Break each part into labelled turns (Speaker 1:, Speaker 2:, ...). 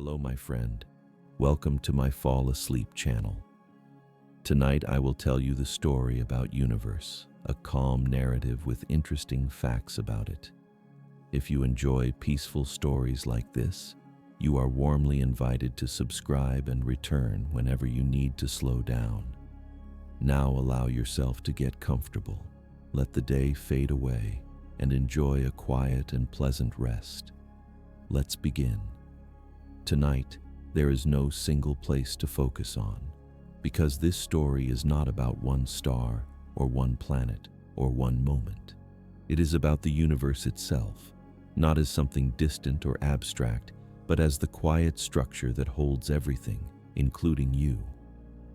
Speaker 1: Hello, my friend. Welcome to my Fall Asleep channel. Tonight I will tell you the story about universe, a calm narrative with interesting facts about it. If you enjoy peaceful stories like this, you are warmly invited to subscribe and return whenever you need to slow down. Now allow yourself to get comfortable, let the day fade away, and enjoy a quiet and pleasant rest. Let's begin. Tonight, there is no single place to focus on, because this story is not about one star or one planet or one moment. It is about the universe itself, not as something distant or abstract, but as the quiet structure that holds everything, including you.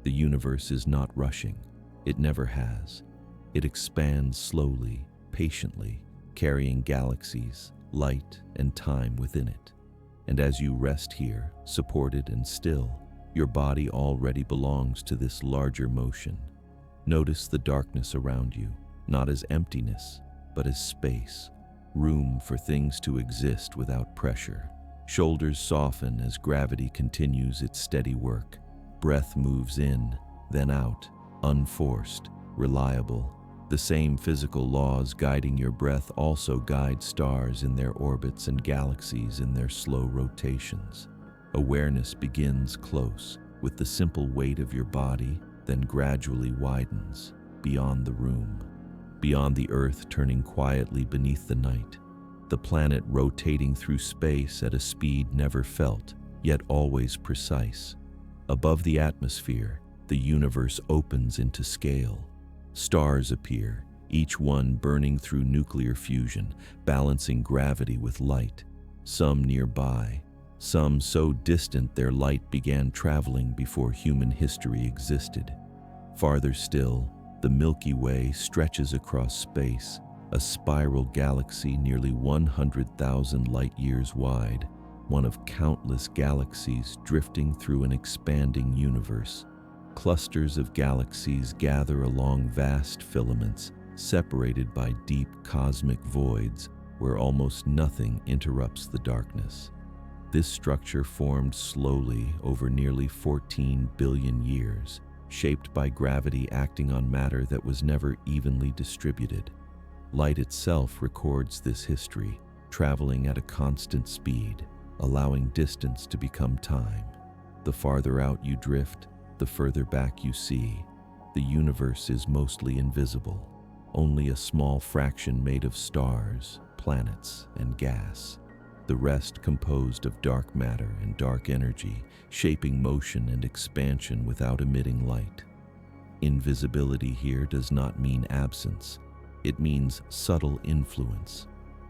Speaker 1: The universe is not rushing. It never has. It expands slowly, patiently, carrying galaxies, light, and time within it. And as you rest here, supported and still, your body already belongs to this larger motion. Notice the darkness around you, not as emptiness, but as space, room for things to exist without pressure. Shoulders soften as gravity continues its steady work. Breath moves in, then out, unforced, reliable. The same physical laws guiding your breath also guide stars in their orbits and galaxies in their slow rotations. Awareness begins close, with the simple weight of your body, then gradually widens, beyond the room, beyond the earth turning quietly beneath the night, the planet rotating through space at a speed never felt, yet always precise. Above the atmosphere, the universe opens into scale. Stars appear, each one burning through nuclear fusion, balancing gravity with light. Some nearby, some so distant their light began traveling before human history existed. Farther still, the Milky Way stretches across space, a spiral galaxy nearly 100,000 light-years wide, one of countless galaxies drifting through an expanding universe. Clusters of galaxies gather along vast filaments, separated by deep cosmic voids where almost nothing interrupts the darkness. This structure formed slowly over nearly 14 billion years, shaped by gravity acting on matter that was never evenly distributed. Light itself records this history, traveling at a constant speed, allowing distance to become time. The farther out you drift, the further back you see. The universe is mostly invisible, only a small fraction made of stars, planets, and gas. The rest composed of dark matter and dark energy, shaping motion and expansion without emitting light. Invisibility here does not mean absence. It means subtle influence.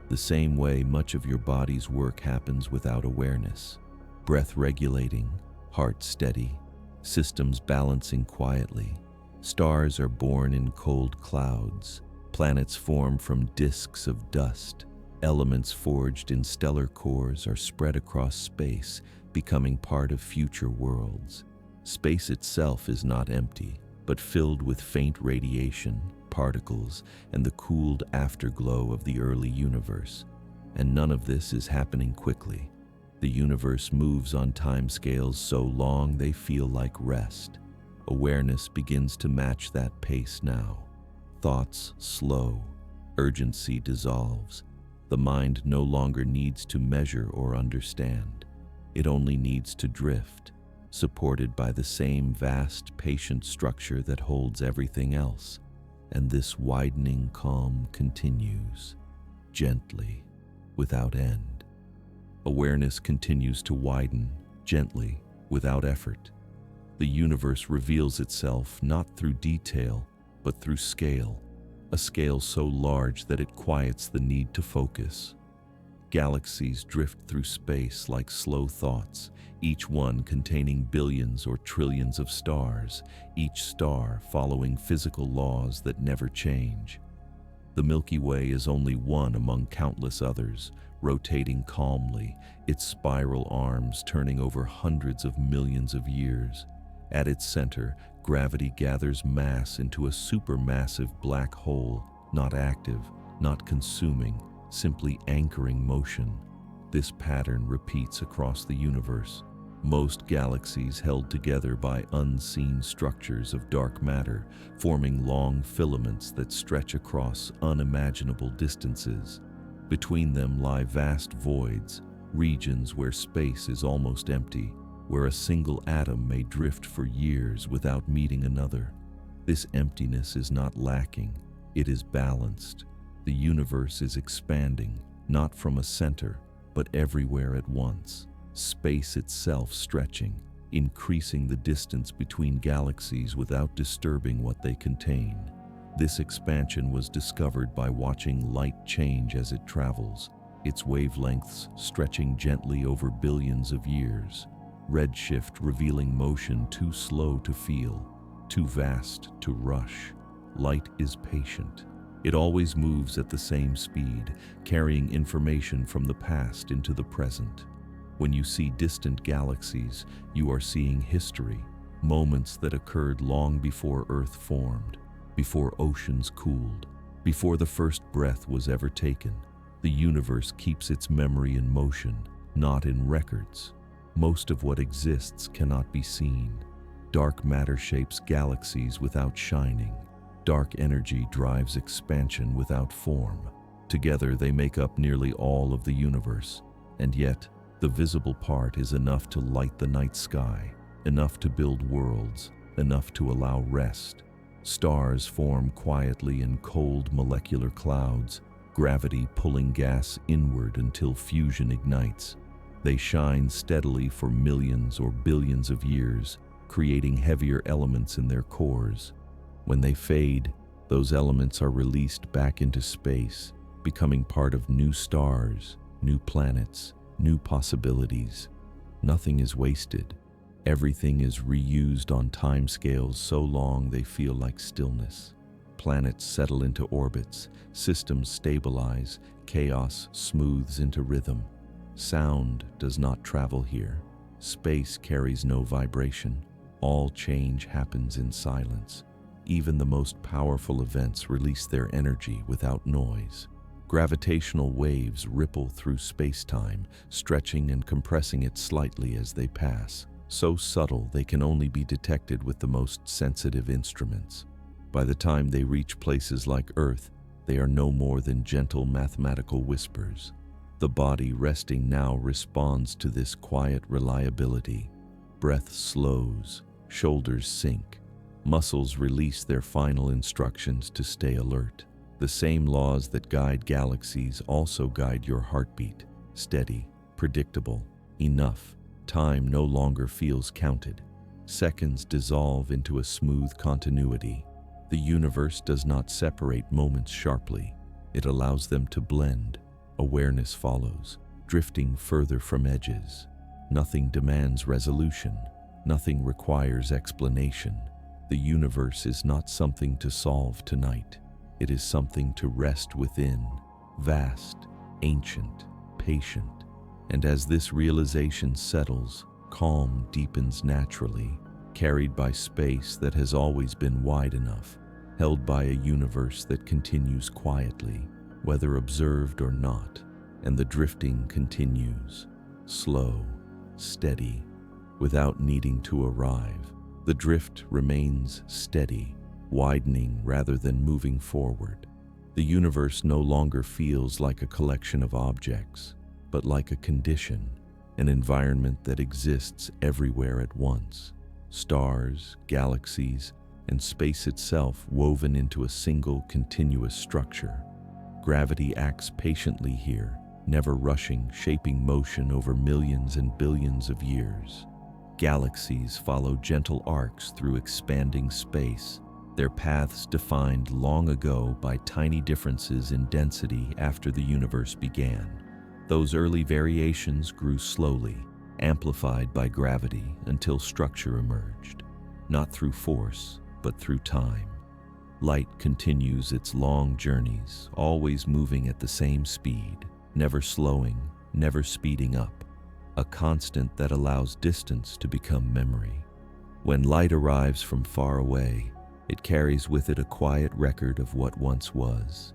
Speaker 1: The same way much of your body's work happens without awareness. Breath regulating, heart steady, systems balancing quietly. Stars are born in cold clouds. Planets form from disks of dust. Elements forged in stellar cores are spread across space, becoming part of future worlds. Space itself is not empty, but filled with faint radiation, particles, and the cooled afterglow of the early universe. And none of this is happening quickly. The universe moves on timescales so long they feel like rest. Awareness begins to match that pace now. Thoughts slow. Urgency dissolves. The mind no longer needs to measure or understand. It only needs to drift, supported by the same vast, patient structure that holds everything else. And this widening calm continues, gently, without end. Awareness continues to widen, gently, without effort. The universe reveals itself not through detail, but through scale, a scale so large that it quiets the need to focus. Galaxies drift through space like slow thoughts, each one containing billions or trillions of stars, each star following physical laws that never change. The Milky Way is only one among countless others, rotating calmly, its spiral arms turning over hundreds of millions of years. At its center, gravity gathers mass into a supermassive black hole, not active, not consuming, simply anchoring motion. This pattern repeats across the universe. Most galaxies held together by unseen structures of dark matter, forming long filaments that stretch across unimaginable distances. Between them lie vast voids, regions where space is almost empty, where a single atom may drift for years without meeting another. This emptiness is not lacking, it is balanced. The universe is expanding, not from a center, but everywhere at once. Space itself stretching, increasing the distance between galaxies without disturbing what they contain. This expansion was discovered by watching light change as it travels, its wavelengths stretching gently over billions of years. Redshift revealing motion too slow to feel, too vast to rush. Light is patient. It always moves at the same speed, carrying information from the past into the present. When you see distant galaxies, you are seeing history, moments that occurred long before Earth formed, before oceans cooled, before the first breath was ever taken. The universe keeps its memory in motion, not in records. Most of what exists cannot be seen. Dark matter shapes galaxies without shining. Dark energy drives expansion without form. Together they make up nearly all of the universe, and yet the visible part is enough to light the night sky, enough to build worlds, enough to allow rest. Stars form quietly in cold molecular clouds, gravity pulling gas inward until fusion ignites. They shine steadily for millions or billions of years, creating heavier elements in their cores. When they fade, those elements are released back into space, becoming part of new stars, new planets, new possibilities. Nothing is wasted. Everything is reused on timescales so long they feel like stillness. Planets settle into orbits, systems stabilize, chaos smooths into rhythm. Sound does not travel here. Space carries no vibration. All change happens in silence. Even the most powerful events release their energy without noise. Gravitational waves ripple through space-time, stretching and compressing it slightly as they pass, so subtle they can only be detected with the most sensitive instruments. By the time they reach places like Earth, they are no more than gentle mathematical whispers. The body resting now responds to this quiet reliability. Breath slows, shoulders sink. Muscles release their final instructions to stay alert. The same laws that guide galaxies also guide your heartbeat. Steady, predictable, enough. Time no longer feels counted. Seconds dissolve into a smooth continuity. The universe does not separate moments sharply. It allows them to blend. Awareness follows, drifting further from edges. Nothing demands resolution. Nothing requires explanation. The universe is not something to solve tonight. It is something to rest within, vast, ancient, patient. And as this realization settles, calm deepens naturally, carried by space that has always been wide enough, held by a universe that continues quietly, whether observed or not, and the drifting continues, slow, steady, without needing to arrive. The drift remains steady, widening rather than moving forward. The universe no longer feels like a collection of objects, but like a condition, an environment that exists everywhere at once. Stars, galaxies, and space itself woven into a single continuous structure. Gravity acts patiently here, never rushing, shaping motion over millions and billions of years. Galaxies follow gentle arcs through expanding space, their paths defined long ago by tiny differences in density after the universe began. Those early variations grew slowly, amplified by gravity until structure emerged, not through force, but through time. Light continues its long journeys, always moving at the same speed, never slowing, never speeding up. A constant that allows distance to become memory. When light arrives from far away, it carries with it a quiet record of what once was.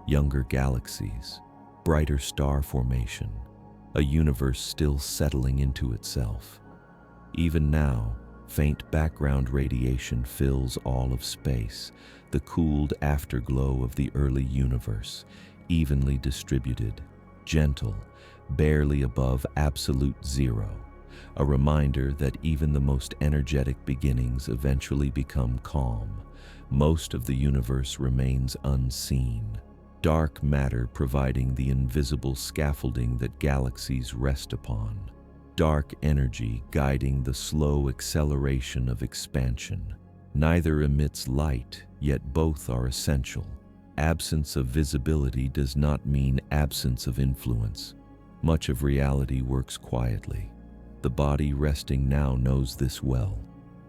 Speaker 1: Younger galaxies, brighter star formation, a universe still settling into itself. Even now, faint background radiation fills all of space, the cooled afterglow of the early universe, evenly distributed, gentle, barely above absolute zero, a reminder that even the most energetic beginnings eventually become calm. Most of the universe remains unseen, dark matter providing the invisible scaffolding that galaxies rest upon, dark energy guiding the slow acceleration of expansion. Neither emits light, yet both are essential. Absence of visibility does not mean absence of influence. Much of reality works quietly. The body resting now knows this well.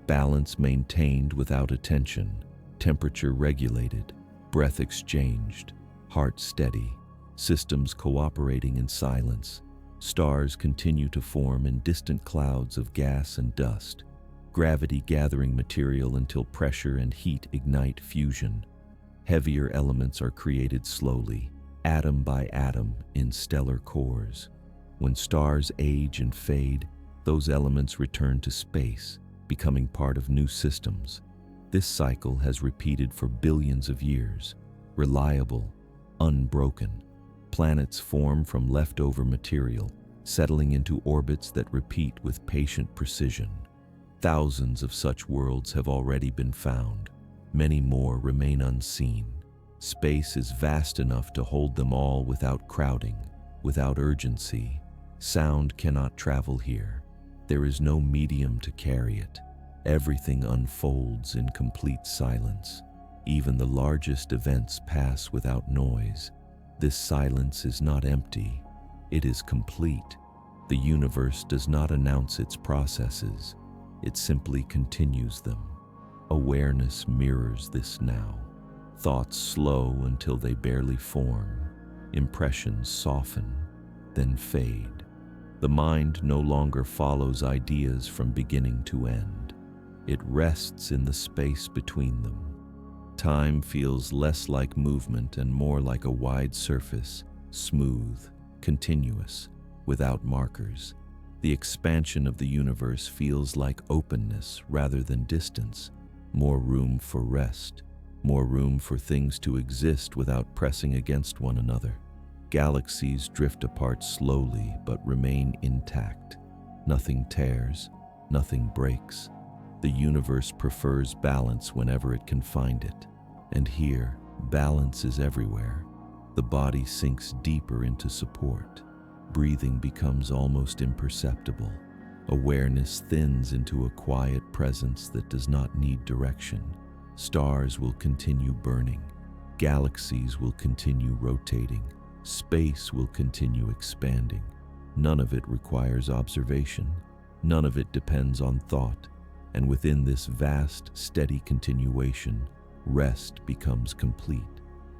Speaker 1: Balance maintained without attention, temperature regulated, breath exchanged, heart steady, systems cooperating in silence. Stars continue to form in distant clouds of gas and dust, gravity gathering material until pressure and heat ignite fusion. Heavier elements are created slowly, atom by atom, in stellar cores. When stars age and fade, those elements return to space, becoming part of new systems. This cycle has repeated for billions of years, reliable, unbroken. Planets form from leftover material, settling into orbits that repeat with patient precision. Thousands of such worlds have already been found. Many more remain unseen. Space is vast enough to hold them all without crowding, without urgency. Sound cannot travel here. There is no medium to carry it. Everything unfolds in complete silence. Even the largest events pass without noise. This silence is not empty. It is complete. The universe does not announce its processes. It simply continues them. Awareness mirrors this now. Thoughts slow until they barely form. Impressions soften, then fade. The mind no longer follows ideas from beginning to end. It rests in the space between them. Time feels less like movement and more like a wide surface, smooth, continuous, without markers. The expansion of the universe feels like openness rather than distance, more room for rest, more room for things to exist without pressing against one another. Galaxies drift apart slowly but remain intact. Nothing tears, nothing breaks. The universe prefers balance whenever it can find it. And here, balance is everywhere. The body sinks deeper into support. Breathing becomes almost imperceptible. Awareness thins into a quiet presence that does not need direction. Stars will continue burning. Galaxies will continue rotating. Space will continue expanding. None of it requires observation. None of it depends on thought. And within this vast, steady continuation, rest becomes complete,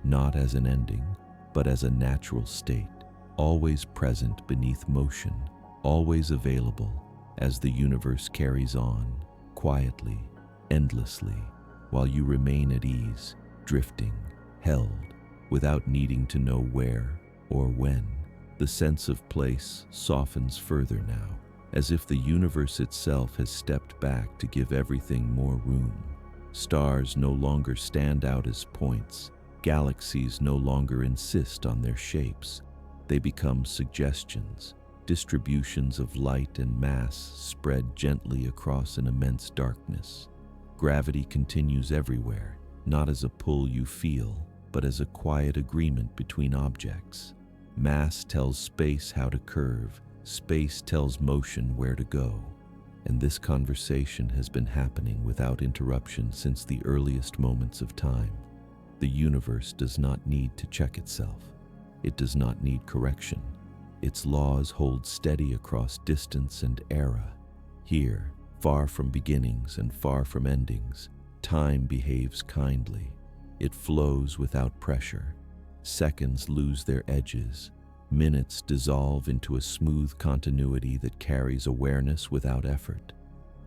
Speaker 1: not as an ending, but as a natural state, always present beneath motion, always available as the universe carries on, quietly, endlessly, while you remain at ease, drifting, held, without needing to know where or when. The sense of place softens further now, as if the universe itself has stepped back to give everything more room. Stars no longer stand out as points. Galaxies no longer insist on their shapes. They become suggestions, distributions of light and mass spread gently across an immense darkness. Gravity continues everywhere, not as a pull you feel, but as a quiet agreement between objects. Mass tells space how to curve. Space tells motion where to go. And this conversation has been happening without interruption since the earliest moments of time. The universe does not need to check itself. It does not need correction. Its laws hold steady across distance and era. Here, far from beginnings and far from endings, time behaves kindly. It flows without pressure. Seconds lose their edges. Minutes dissolve into a smooth continuity that carries awareness without effort.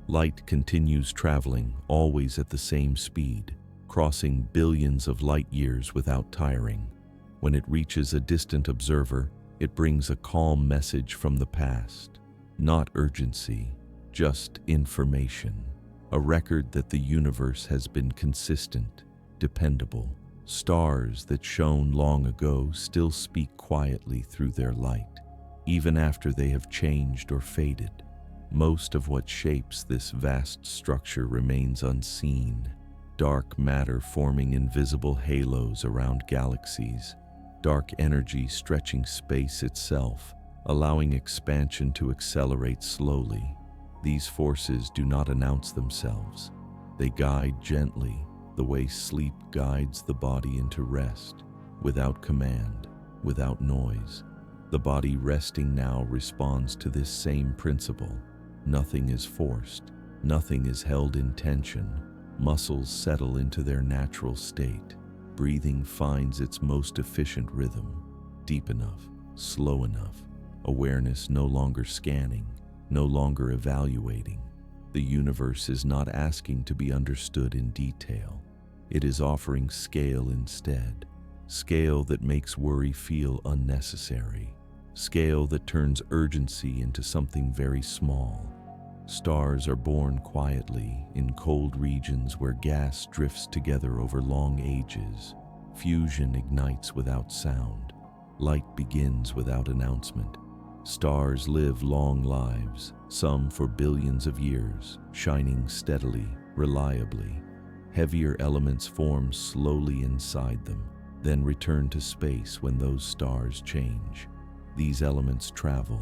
Speaker 1: Light continues traveling, always at the same speed, crossing billions of light years without tiring. When it reaches a distant observer, It brings a calm message from the past, not urgency, just information. A record that the universe has been consistent, dependable. Stars that shone long ago still speak quietly through their light, even after they have changed or faded. Most of what shapes this vast structure remains unseen. Dark matter forming invisible halos around galaxies, dark energy stretching space itself, allowing expansion to accelerate slowly. These forces do not announce themselves. They guide gently, the way sleep guides the body into rest, without command, without noise. The body resting now responds to this same principle. Nothing is forced, nothing is held in tension. Muscles settle into their natural state. Breathing finds its most efficient rhythm, deep enough, slow enough. Awareness no longer scanning, no longer evaluating. The universe is not asking to be understood in detail. It is offering scale instead. Scale that makes worry feel unnecessary. Scale that turns urgency into something very small. Stars are born quietly in cold regions where gas drifts together over long ages. Fusion ignites without sound. Light begins without announcement. Stars live long lives, some for billions of years, shining steadily, reliably. Heavier elements form slowly inside them, then return to space when those stars change. These elements travel,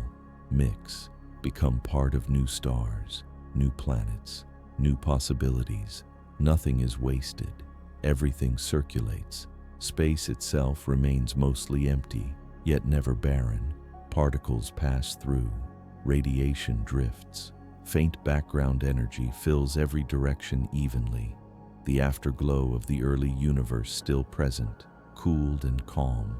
Speaker 1: mix, become part of new stars, new planets, new possibilities. Nothing is wasted. Everything circulates. Space itself remains mostly empty, yet never barren. Particles pass through. Radiation drifts. Faint background energy fills every direction evenly. The afterglow of the early universe still present, cooled and calm.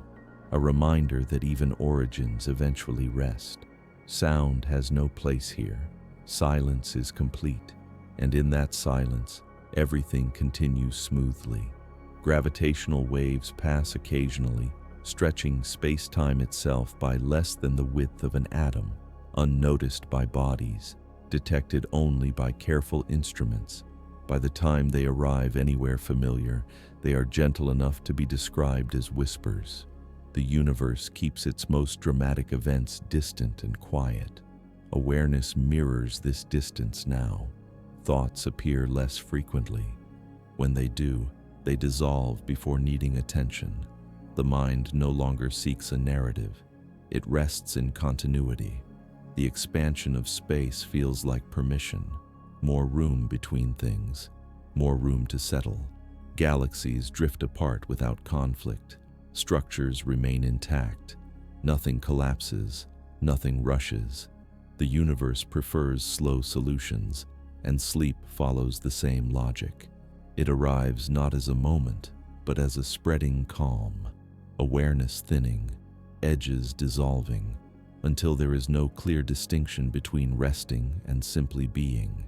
Speaker 1: A reminder that even origins eventually rest. Sound has no place here. Silence is complete, and in that silence, everything continues smoothly. Gravitational waves pass occasionally, stretching space-time itself by less than the width of an atom, unnoticed by bodies, detected only by careful instruments. By the time they arrive anywhere familiar, they are gentle enough to be described as whispers. The universe keeps its most dramatic events distant and quiet. Awareness mirrors this distance now. Thoughts appear less frequently. When they do, they dissolve before needing attention. The mind no longer seeks a narrative. It rests in continuity. The expansion of space feels like permission. More room between things. More room to settle. Galaxies drift apart without conflict. Structures remain intact. Nothing collapses. Nothing rushes. The universe prefers slow solutions, and sleep follows the same logic. It arrives not as a moment, but as a spreading calm. Awareness thinning, edges dissolving, until there is no clear distinction between resting and simply being.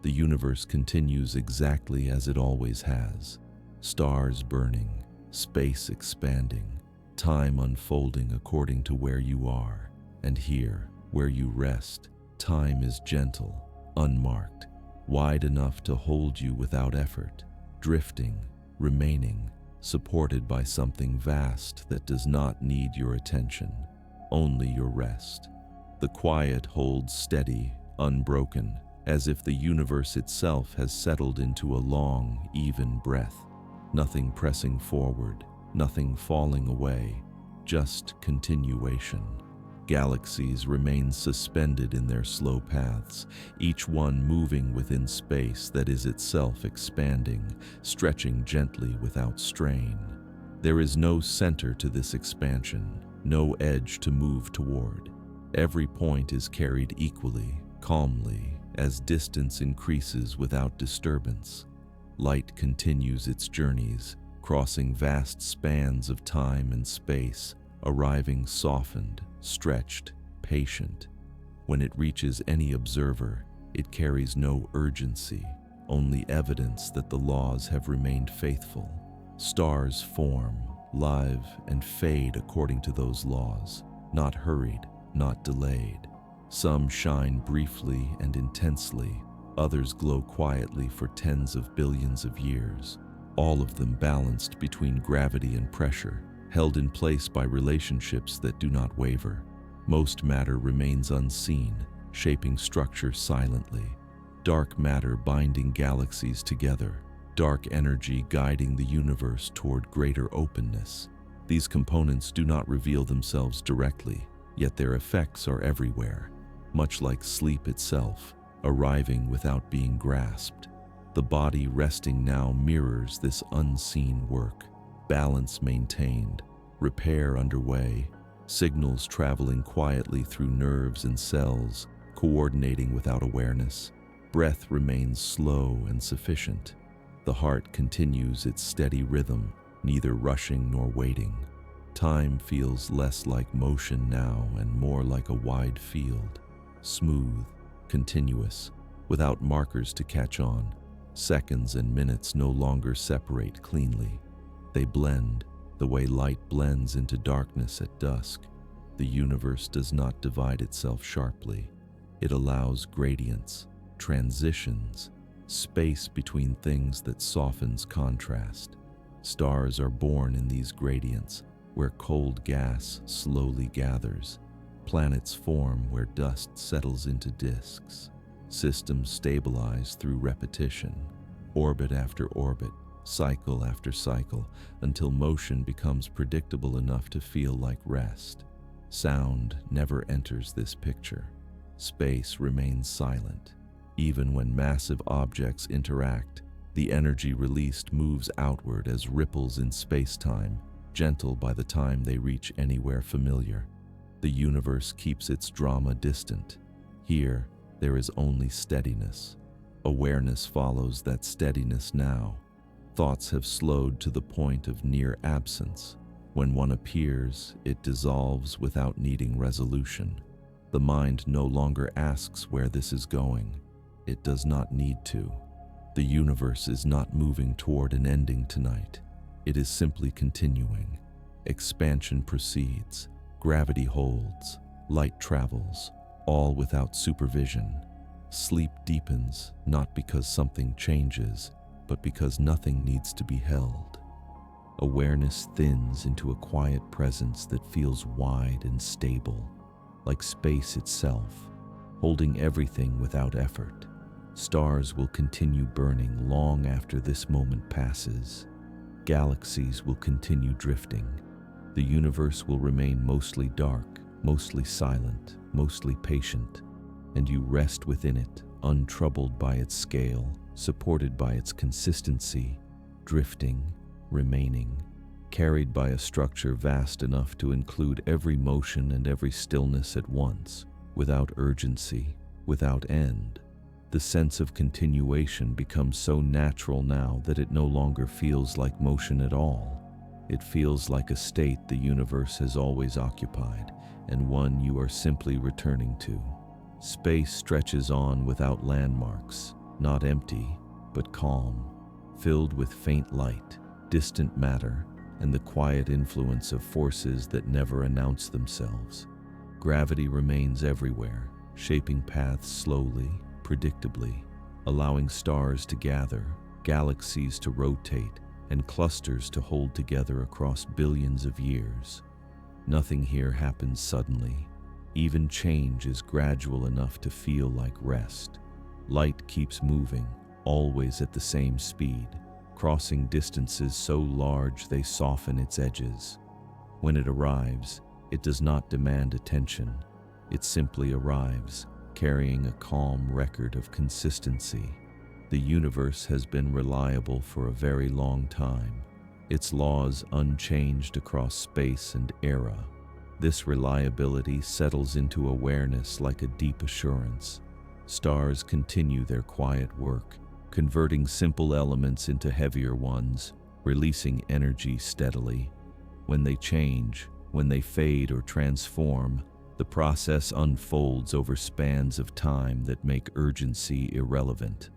Speaker 1: The universe continues exactly as it always has. Stars burning, space expanding, time unfolding according to where you are. And here, where you rest, time is gentle, unmarked, wide enough to hold you without effort, drifting, remaining, supported by something vast that does not need your attention, only your rest. The quiet holds steady, unbroken, as if the universe itself has settled into a long, even breath. Nothing pressing forward, nothing falling away, just continuation. Galaxies remain suspended in their slow paths, each one moving within space that is itself expanding, stretching gently without strain. There is no center to this expansion, no edge to move toward. Every point is carried equally, calmly, as distance increases without disturbance. Light continues its journeys, crossing vast spans of time and space, arriving softened, stretched, patient. When it reaches any observer, it carries no urgency, only evidence that the laws have remained faithful. Stars form, live, and fade according to those laws. not hurried, not delayed. Some shine briefly and intensely, others glow quietly for tens of billions of years, all of them balanced between gravity and pressure, held in place by relationships that do not waver. Most matter remains unseen, shaping structure silently. Dark matter binding galaxies together, dark energy guiding the universe toward greater openness. These components do not reveal themselves directly, yet their effects are everywhere, much like sleep itself, arriving without being grasped. The body resting now mirrors this unseen work, balance maintained, repair underway, signals traveling quietly through nerves and cells, coordinating without awareness. Breath remains slow and sufficient. The heart continues its steady rhythm, neither rushing nor waiting. Time feels less like motion now and more like a wide field, smooth, continuous, without markers to catch on. Seconds and minutes no longer separate cleanly. They blend, the way light blends into darkness at dusk. The universe does not divide itself sharply. It allows gradients, transitions, space between things that softens contrast. Stars are born in these gradients, where cold gas slowly gathers. Planets form where dust settles into disks. Systems stabilize through repetition, orbit after orbit, cycle after cycle, until motion becomes predictable enough to feel like rest. Sound never enters this picture. Space remains silent. Even when massive objects interact, the energy released moves outward as ripples in space-time, gentle by the time they reach anywhere familiar. The universe keeps its drama distant. Here, there is only steadiness. Awareness follows that steadiness now. Thoughts have slowed to the point of near absence. When one appears, it dissolves without needing resolution. The mind no longer asks where this is going. It does not need to. The universe is not moving toward an ending tonight. It is simply continuing. Expansion proceeds. Gravity holds. Light travels, all without supervision. Sleep deepens, not because something changes, but because nothing needs to be held. Awareness thins into a quiet presence that feels wide and stable, like space itself, holding everything without effort. Stars will continue burning long after this moment passes. Galaxies will continue drifting. The universe will remain mostly dark, mostly silent, mostly patient, and you rest within it, untroubled by its scale, supported by its consistency, drifting, remaining, carried by a structure vast enough to include every motion and every stillness at once, without urgency, without end. The sense of continuation becomes so natural now that it no longer feels like motion at all. It feels like a state the universe has always occupied, and one you are simply returning to. Space stretches on without landmarks, not empty, but calm, filled with faint light, distant matter, and the quiet influence of forces that never announce themselves. Gravity remains everywhere, shaping paths slowly, predictably, allowing stars to gather, galaxies to rotate, and clusters to hold together across billions of years. Nothing here happens suddenly. Even change is gradual enough to feel like rest. Light keeps moving, always at the same speed, crossing distances so large they soften its edges. When it arrives, it does not demand attention. It simply arrives, carrying a calm record of consistency. The universe has been reliable for a very long time, its laws unchanged across space and era. This reliability settles into awareness like a deep assurance. Stars continue their quiet work, converting simple elements into heavier ones, releasing energy steadily. When they change, when they fade or transform, the process unfolds over spans of time that make urgency irrelevant.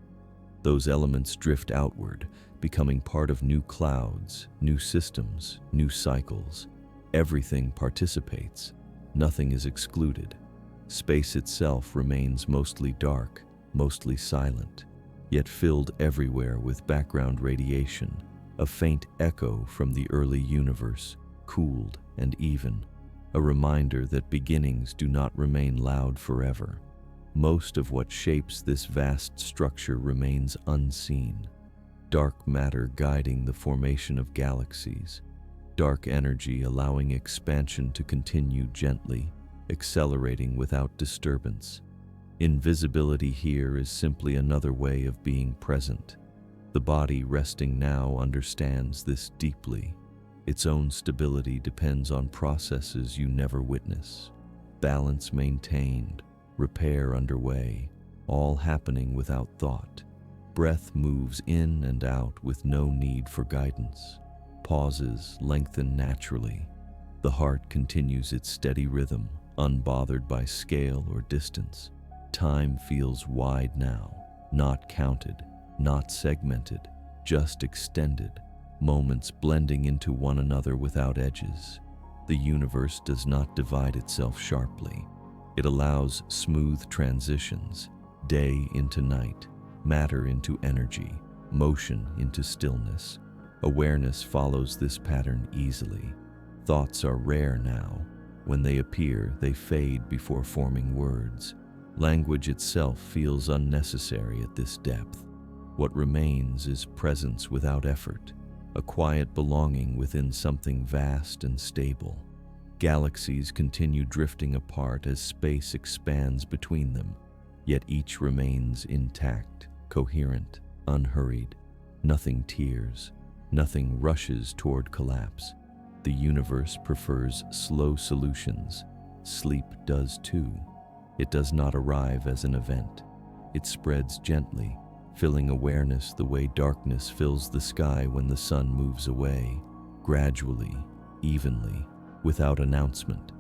Speaker 1: Those elements drift outward, becoming part of new clouds, new systems, new cycles. Everything participates. Nothing is excluded. Space itself remains mostly dark, mostly silent, yet filled everywhere with background radiation, a faint echo from the early universe, cooled and even, a reminder that beginnings do not remain loud forever. Most of what shapes this vast structure remains unseen. Dark matter guiding the formation of galaxies, dark energy allowing expansion to continue gently, accelerating without disturbance. Invisibility here is simply another way of being present. The body resting now understands this deeply. Its own stability depends on processes you never witness. Balance maintained, repair underway, all happening without thought. Breath moves in and out with no need for guidance. Pauses lengthen naturally. The heart continues its steady rhythm, unbothered by scale or distance. Time feels wide now, not counted, not segmented, just extended, moments blending into one another without edges. The universe does not divide itself sharply. It allows smooth transitions, day into night, matter into energy, motion into stillness. Awareness follows this pattern easily. Thoughts are rare now. When they appear, they fade before forming words. Language itself feels unnecessary at this depth. What remains is presence without effort, a quiet belonging within something vast and stable. Galaxies continue drifting apart as space expands between them, yet each remains intact, coherent, unhurried. Nothing tears, nothing rushes toward collapse. The universe prefers slow solutions. Sleep does too. It does not arrive as an event. It spreads gently, filling awareness the way darkness fills the sky when the sun moves away, gradually, evenly, without announcement.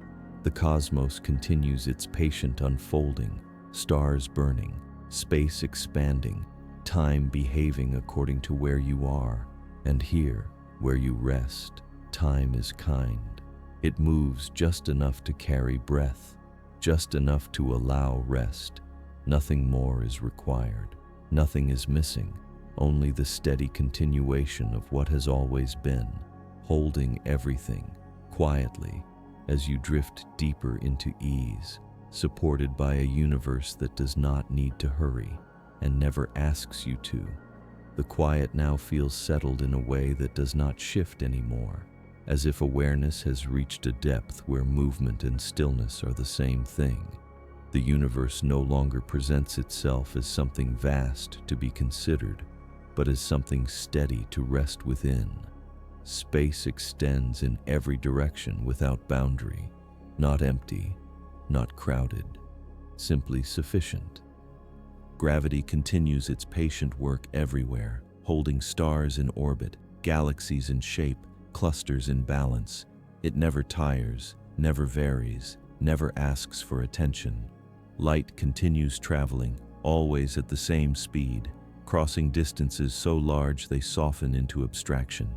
Speaker 1: The cosmos continues its patient unfolding, stars burning, space expanding, time behaving according to where you are, and here, where you rest, time is kind. It moves just enough to carry breath, just enough to allow rest. Nothing more is required. Nothing is missing, only the steady continuation of what has always been, holding everything, quietly, as you drift deeper into ease, supported by a universe that does not need to hurry and never asks you to. The quiet now feels settled in a way that does not shift anymore, as if awareness has reached a depth where movement and stillness are the same thing. The universe no longer presents itself as something vast to be considered, but as something steady to rest within. Space extends in every direction without boundary, not empty, not crowded, simply sufficient. Gravity continues its patient work everywhere, holding stars in orbit, galaxies in shape, clusters in balance. It never tires, never varies, never asks for attention. Light continues traveling, always at the same speed, crossing distances so large they soften into abstraction.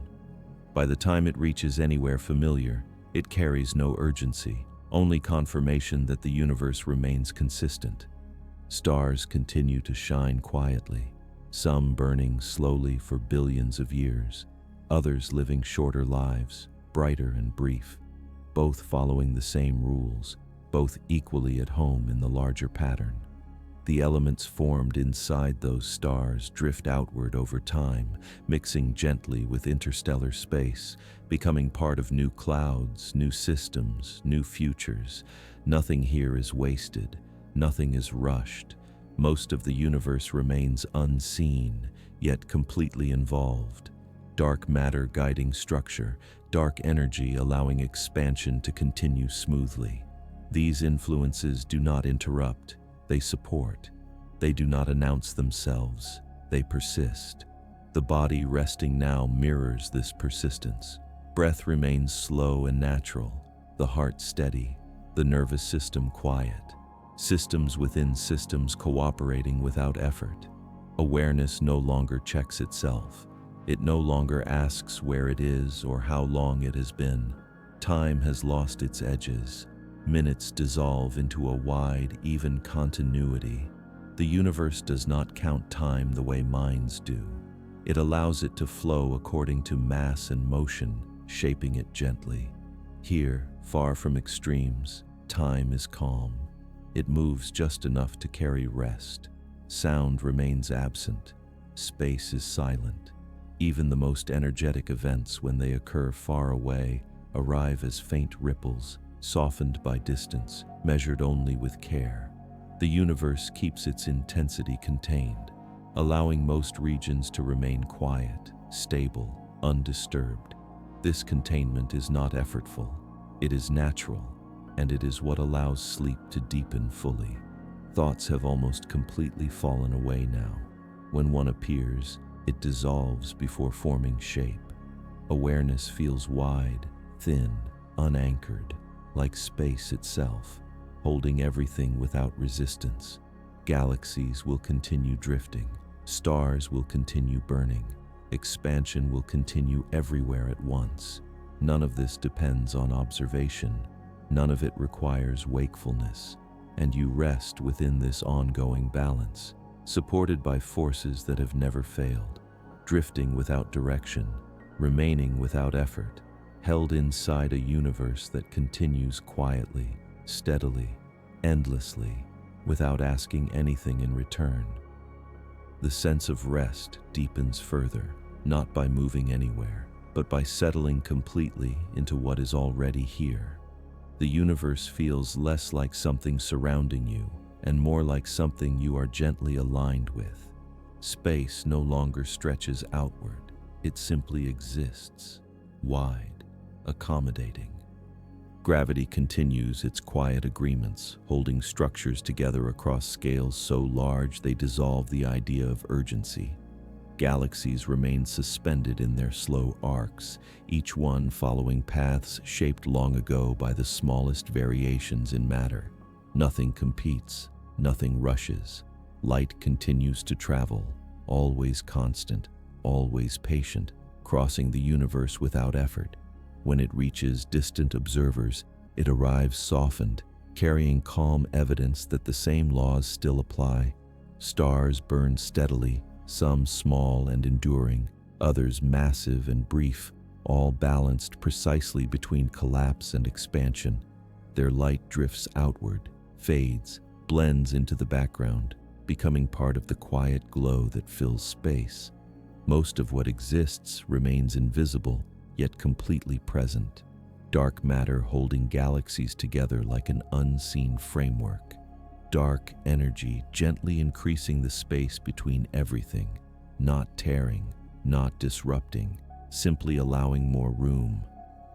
Speaker 1: By the time it reaches anywhere familiar, it carries no urgency, only confirmation that the universe remains consistent. Stars continue to shine quietly, some burning slowly for billions of years, others living shorter lives, brighter and brief, both following the same rules, both equally at home in the larger pattern. The elements formed inside those stars drift outward over time, mixing gently with interstellar space, becoming part of new clouds, new systems, new futures. Nothing here is wasted, nothing is rushed. Most of the universe remains unseen, yet completely involved. Dark matter guiding structure, dark energy allowing expansion to continue smoothly. These influences do not interrupt, they support. They do not announce themselves, they persist. The body resting now mirrors this persistence. Breath remains slow and natural, the heart steady, the nervous system quiet. Systems within systems cooperating without effort. Awareness no longer checks itself. It no longer asks where it is or how long it has been. Time has lost its edges. Minutes dissolve into a wide, even continuity. The universe does not count time the way minds do. It allows it to flow according to mass and motion, shaping it gently. Here, far from extremes, time is calm. It moves just enough to carry rest. Sound remains absent. Space is silent. Even the most energetic events, when they occur far away, arrive as faint ripples, softened by distance, measured only with care. The universe keeps its intensity contained, allowing most regions to remain quiet, stable, undisturbed. This containment is not effortful. It is natural, and it is what allows sleep to deepen fully. Thoughts have almost completely fallen away now. When one appears, it dissolves before forming shape. Awareness feels wide, thin, unanchored, like space itself, holding everything without resistance. Galaxies will continue drifting. Stars will continue burning. Expansion will continue everywhere at once. None of this depends on observation. None of it requires wakefulness. And you rest within this ongoing balance, supported by forces that have never failed, drifting without direction, remaining without effort, held inside a universe that continues quietly, steadily, endlessly, without asking anything in return. The sense of rest deepens further, not by moving anywhere, but by settling completely into what is already here. The universe feels less like something surrounding you and more like something you are gently aligned with. Space no longer stretches outward. It simply exists, wide, accommodating. Gravity continues its quiet agreements, holding structures together across scales so large they dissolve the idea of urgency. Galaxies remain suspended in their slow arcs, each one following paths shaped long ago by the smallest variations in matter. Nothing competes, nothing rushes. Light continues to travel, always constant, always patient, crossing the universe without effort. When it reaches distant observers, it arrives softened, carrying calm evidence that the same laws still apply. Stars burn steadily, some small and enduring, others massive and brief, all balanced precisely between collapse and expansion. Their light drifts outward, fades, blends into the background, becoming part of the quiet glow that fills space. Most of what exists remains invisible, yet completely present. Dark matter holding galaxies together like an unseen framework. Dark energy gently increasing the space between everything, not tearing, not disrupting, simply allowing more room.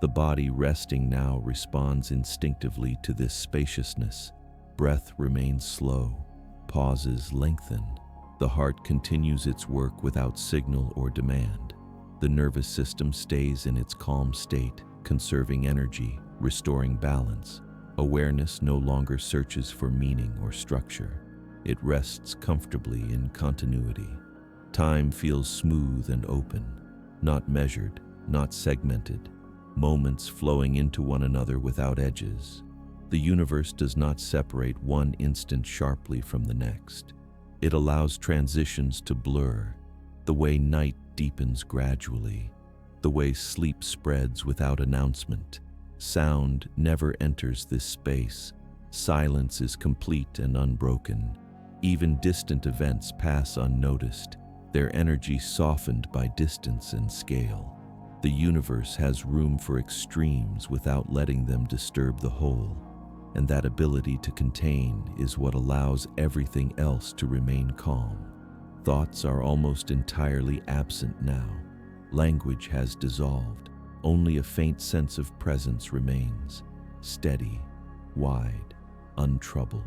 Speaker 1: The body resting now responds instinctively to this spaciousness. Breath remains slow, pauses lengthen. The heart continues its work without signal or demand. The nervous system stays in its calm state, conserving energy, restoring balance. Awareness no longer searches for meaning or structure. It rests comfortably in continuity. Time feels smooth and open, not measured, not segmented, moments flowing into one another without edges. The universe does not separate one instant sharply from the next. It allows transitions to blur, the way night deepens gradually, the way sleep spreads without announcement. Sound never enters this space. Silence is complete and unbroken. Even distant events pass unnoticed, their energy softened by distance and scale. The universe has room for extremes without letting them disturb the whole, and that ability to contain is what allows everything else to remain calm. Thoughts are almost entirely absent now. Language has dissolved. Only a faint sense of presence remains, steady, wide, untroubled.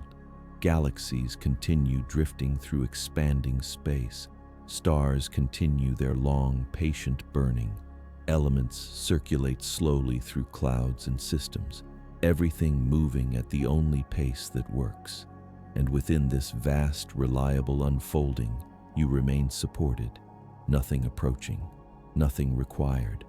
Speaker 1: Galaxies continue drifting through expanding space. Stars continue their long, patient burning. Elements circulate slowly through clouds and systems, everything moving at the only pace that works. And within this vast, reliable unfolding, you remain supported, nothing approaching, nothing required.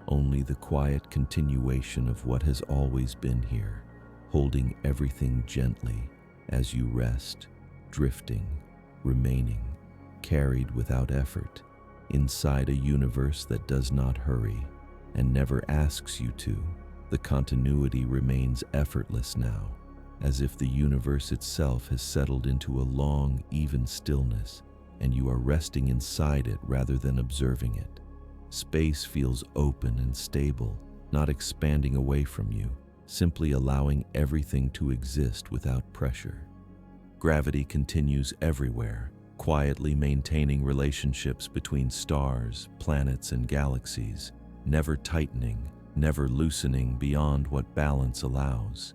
Speaker 1: Only the quiet continuation of what has always been here, holding everything gently as you rest, drifting, remaining, carried without effort, inside a universe that does not hurry and never asks you to. The continuity remains effortless now, as if the universe itself has settled into a long, even stillness, and you are resting inside it rather than observing it. Space feels open and stable, not expanding away from you, simply allowing everything to exist without pressure. Gravity continues everywhere, quietly maintaining relationships between stars, planets, and galaxies, never tightening, never loosening beyond what balance allows.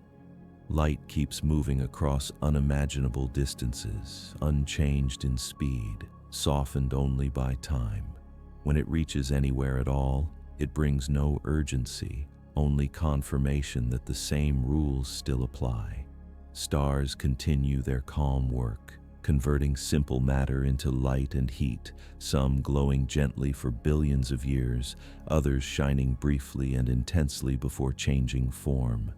Speaker 1: Light keeps moving across unimaginable distances, unchanged in speed, softened only by time. When it reaches anywhere at all, it brings no urgency, only confirmation that the same rules still apply. Stars continue their calm work, converting simple matter into light and heat, some glowing gently for billions of years, others shining briefly and intensely before changing form.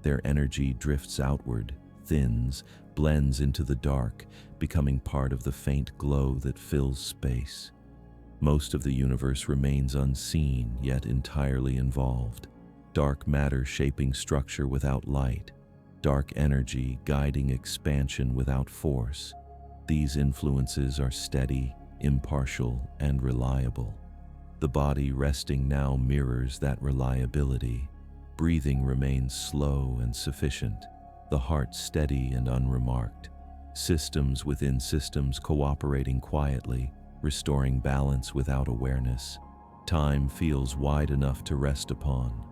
Speaker 1: Their energy drifts outward, thins, blends into the dark, becoming part of the faint glow that fills space. Most of the universe remains unseen, yet entirely involved. Dark matter shaping structure without light, dark energy guiding expansion without force. These influences are steady, impartial, and reliable. The body resting now mirrors that reliability. Breathing remains slow and sufficient, the heart steady and unremarked. Systems within systems cooperating quietly, restoring balance without awareness. Time feels wide enough to rest upon.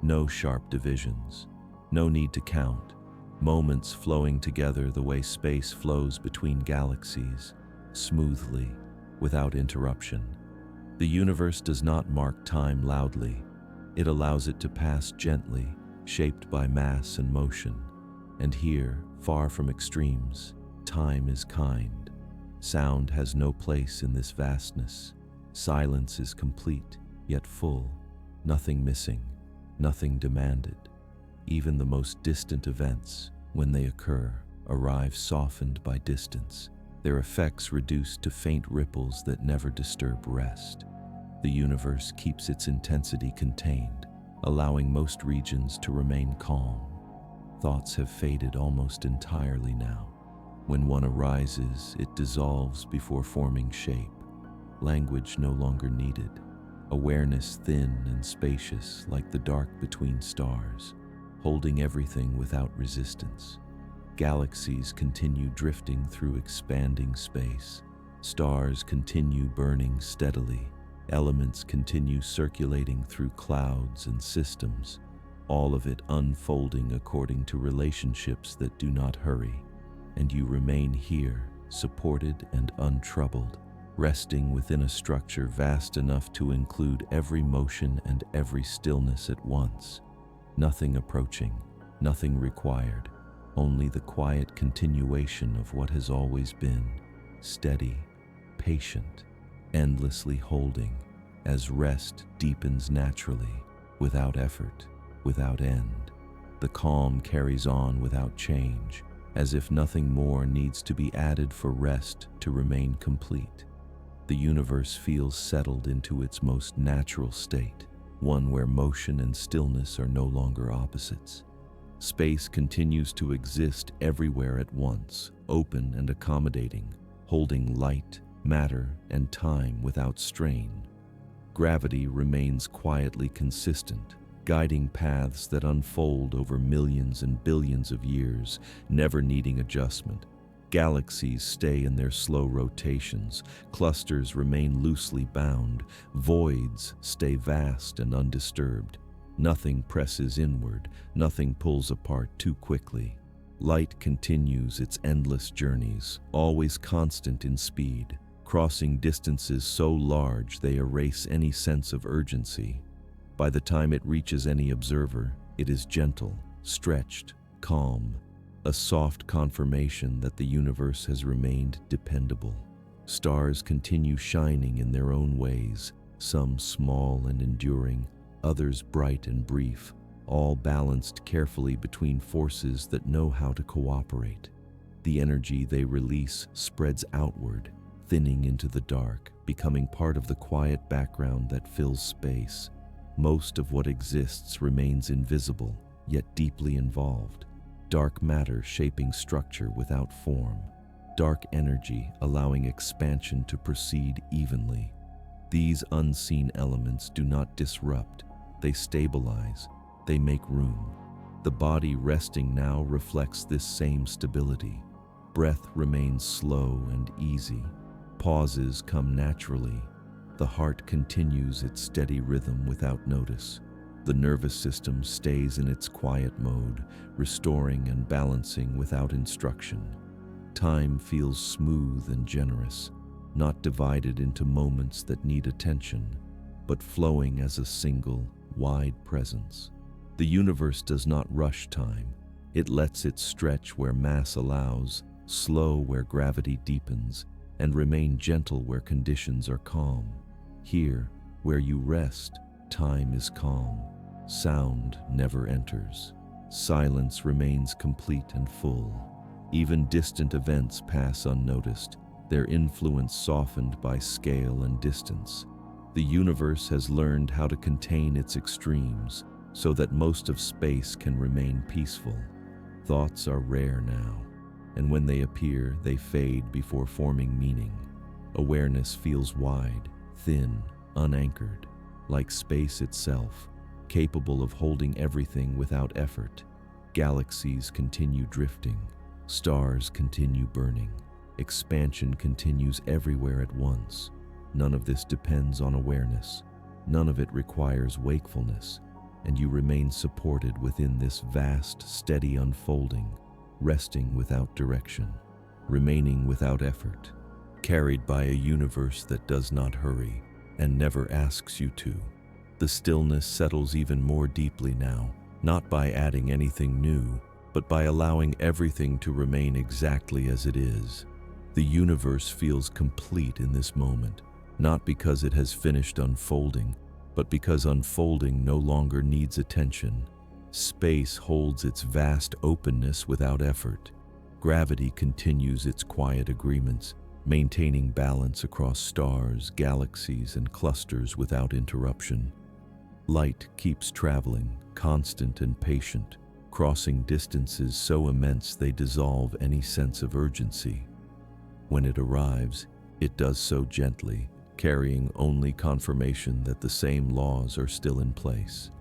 Speaker 1: No sharp divisions, no need to count. Moments flowing together the way space flows between galaxies, smoothly, without interruption. The universe does not mark time loudly. It allows it to pass gently, shaped by mass and motion. And here, far from extremes, time is kind. Sound has no place in this vastness. Silence is complete, yet full. Nothing missing, nothing demanded. Even the most distant events, when they occur, arrive softened by distance, their effects reduced to faint ripples that never disturb rest. The universe keeps its intensity contained, allowing most regions to remain calm. Thoughts have faded almost entirely now. When one arises, it dissolves before forming shape. Language no longer needed. Awareness thin and spacious like the dark between stars, holding everything without resistance. Galaxies continue drifting through expanding space. Stars continue burning steadily. Elements continue circulating through clouds and systems, all of it unfolding according to relationships that do not hurry. And you remain here, supported and untroubled, resting within a structure vast enough to include every motion and every stillness at once. Nothing approaching, nothing required, only the quiet continuation of what has always been, steady, patient, endlessly holding, as rest deepens naturally, without effort, without end. The calm carries on without change, as if nothing more needs to be added for rest to remain complete. The universe feels settled into its most natural state, one where motion and stillness are no longer opposites. Space continues to exist everywhere at once, open and accommodating, holding light, matter, and time without strain. Gravity remains quietly consistent, guiding paths that unfold over millions and billions of years, never needing adjustment. Galaxies stay in their slow rotations, clusters remain loosely bound, voids stay vast and undisturbed. Nothing presses inward, nothing pulls apart too quickly. Light continues its endless journeys, always constant in speed, crossing distances so large they erase any sense of urgency. By the time it reaches any observer, it is gentle, stretched, calm, a soft confirmation that the universe has remained dependable. Stars continue shining in their own ways, some small and enduring, others bright and brief, all balanced carefully between forces that know how to cooperate. The energy they release spreads outward, thinning into the dark, becoming part of the quiet background that fills space. Most of what exists remains invisible, yet deeply involved. Dark matter shaping structure without form. Dark energy allowing expansion to proceed evenly. These unseen elements do not disrupt, they stabilize, they make room. The body resting now reflects this same stability. Breath remains slow and easy. Pauses come naturally. The heart continues its steady rhythm without notice. The nervous system stays in its quiet mode, restoring and balancing without instruction. Time feels smooth and generous, not divided into moments that need attention, but flowing as a single, wide presence. The universe does not rush time. It lets it stretch where mass allows, slow where gravity deepens, and remain gentle where conditions are calm. Here, where you rest, time is calm. Sound never enters. Silence remains complete and full. Even distant events pass unnoticed, their influence softened by scale and distance. The universe has learned how to contain its extremes so that most of space can remain peaceful. Thoughts are rare now, and when they appear, they fade before forming meaning. Awareness feels wide, thin, unanchored, like space itself, capable of holding everything without effort. Galaxies continue drifting, stars continue burning, expansion continues everywhere at once. None of this depends on awareness. None of it requires wakefulness, and you remain supported within this vast, steady unfolding, resting without direction, remaining without effort, carried by a universe that does not hurry and never asks you to. The stillness settles even more deeply now, not by adding anything new, but by allowing everything to remain exactly as it is. The universe feels complete in this moment, not because it has finished unfolding, but because unfolding no longer needs attention. Space holds its vast openness without effort. Gravity continues its quiet agreements, maintaining balance across stars, galaxies, and clusters without interruption. Light keeps traveling, constant and patient, crossing distances so immense they dissolve any sense of urgency. When it arrives, it does so gently, carrying only confirmation that the same laws are still in place.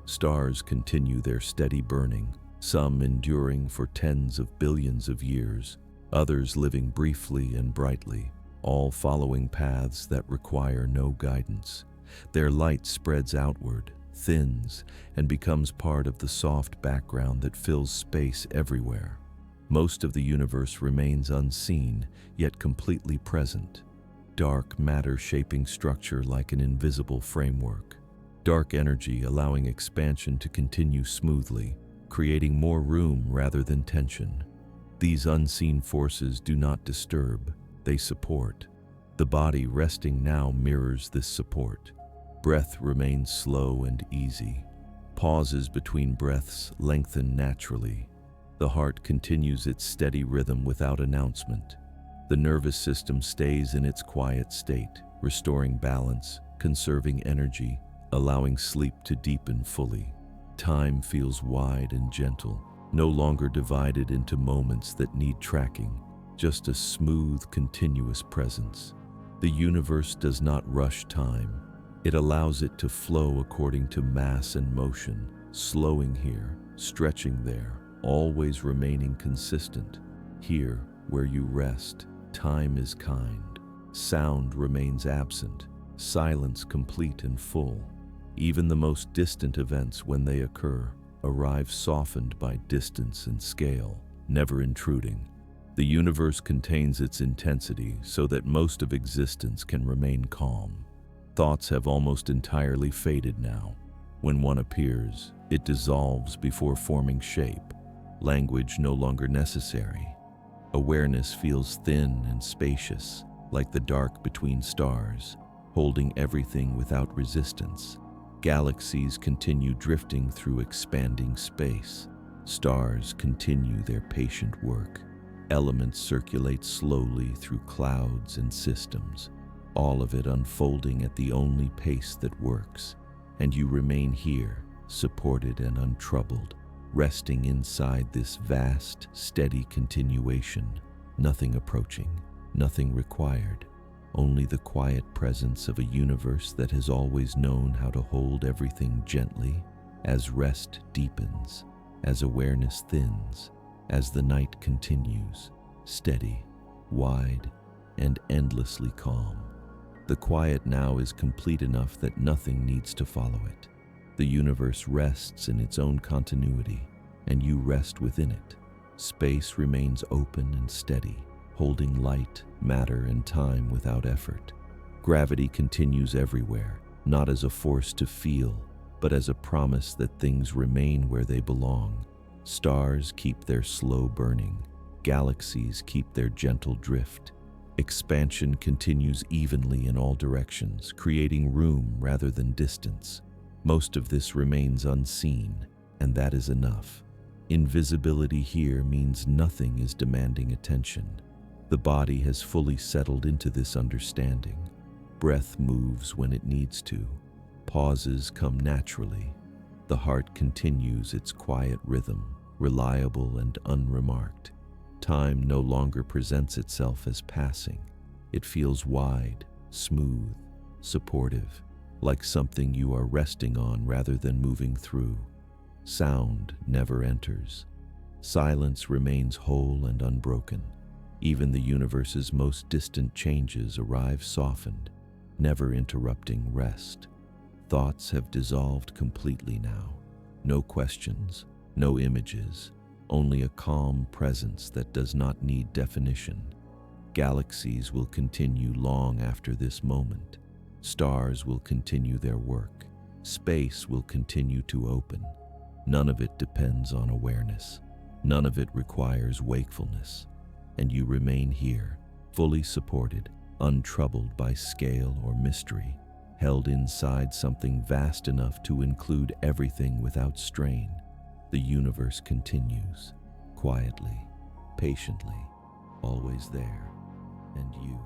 Speaker 1: Stars continue their steady burning, some enduring for tens of billions of years, others living briefly and brightly, all following paths that require no guidance. Their light spreads outward, thins, and becomes part of the soft background that fills space everywhere. Most of the universe remains unseen, yet completely present. Dark matter shaping structure like an invisible framework. Dark energy allowing expansion to continue smoothly, creating more room rather than tension. These unseen forces do not disturb, they support. The body resting now mirrors this support. Breath remains slow and easy. Pauses between breaths lengthen naturally. The heart continues its steady rhythm without announcement. The nervous system stays in its quiet state, restoring balance, conserving energy, allowing sleep to deepen fully. Time feels wide and gentle, no longer divided into moments that need tracking, just a smooth, continuous presence. The universe does not rush time. It allows it to flow according to mass and motion, slowing here, stretching there, always remaining consistent. Here, where you rest, time is kind. Sound remains absent, silence complete and full. Even the most distant events, when they occur, arrive softened by distance and scale, never intruding. The universe contains its intensity so that most of existence can remain calm. Thoughts have almost entirely faded now. When one appears, it dissolves before forming shape. Language no longer necessary. Awareness feels thin and spacious, like the dark between stars, holding everything without resistance. Galaxies continue drifting through expanding space. Stars continue their patient work. Elements circulate slowly through clouds and systems, all of it unfolding at the only pace that works. And you remain here, supported and untroubled, resting inside this vast, steady continuation. Nothing approaching, nothing required, only the quiet presence of a universe that has always known how to hold everything gently as rest deepens, as awareness thins, as the night continues, steady, wide, and endlessly calm. The quiet now is complete enough that nothing needs to follow it. The universe rests in its own continuity, and you rest within it. Space remains open and steady, holding light, matter, and time without effort. Gravity continues everywhere, not as a force to feel, but as a promise that things remain where they belong. Stars keep their slow burning. Galaxies keep their gentle drift. Expansion continues evenly in all directions, creating room rather than distance. Most of this remains unseen, and that is enough. Invisibility here means nothing is demanding attention. The body has fully settled into this understanding. Breath moves when it needs to. Pauses come naturally. The heart continues its quiet rhythm, reliable and unremarked. Time no longer presents itself as passing. It feels wide, smooth, supportive, like something you are resting on rather than moving through. Sound never enters. Silence remains whole and unbroken. Even the universe's most distant changes arrive softened, never interrupting rest. Thoughts have dissolved completely now. No questions, no images, only a calm presence that does not need definition. Galaxies will continue long after this moment. Stars will continue their work. Space will continue to open. None of it depends on awareness. None of it requires wakefulness. And you remain here, fully supported, untroubled by scale or mystery, held inside something vast enough to include everything without strain. The universe continues, quietly, patiently, always there, and you.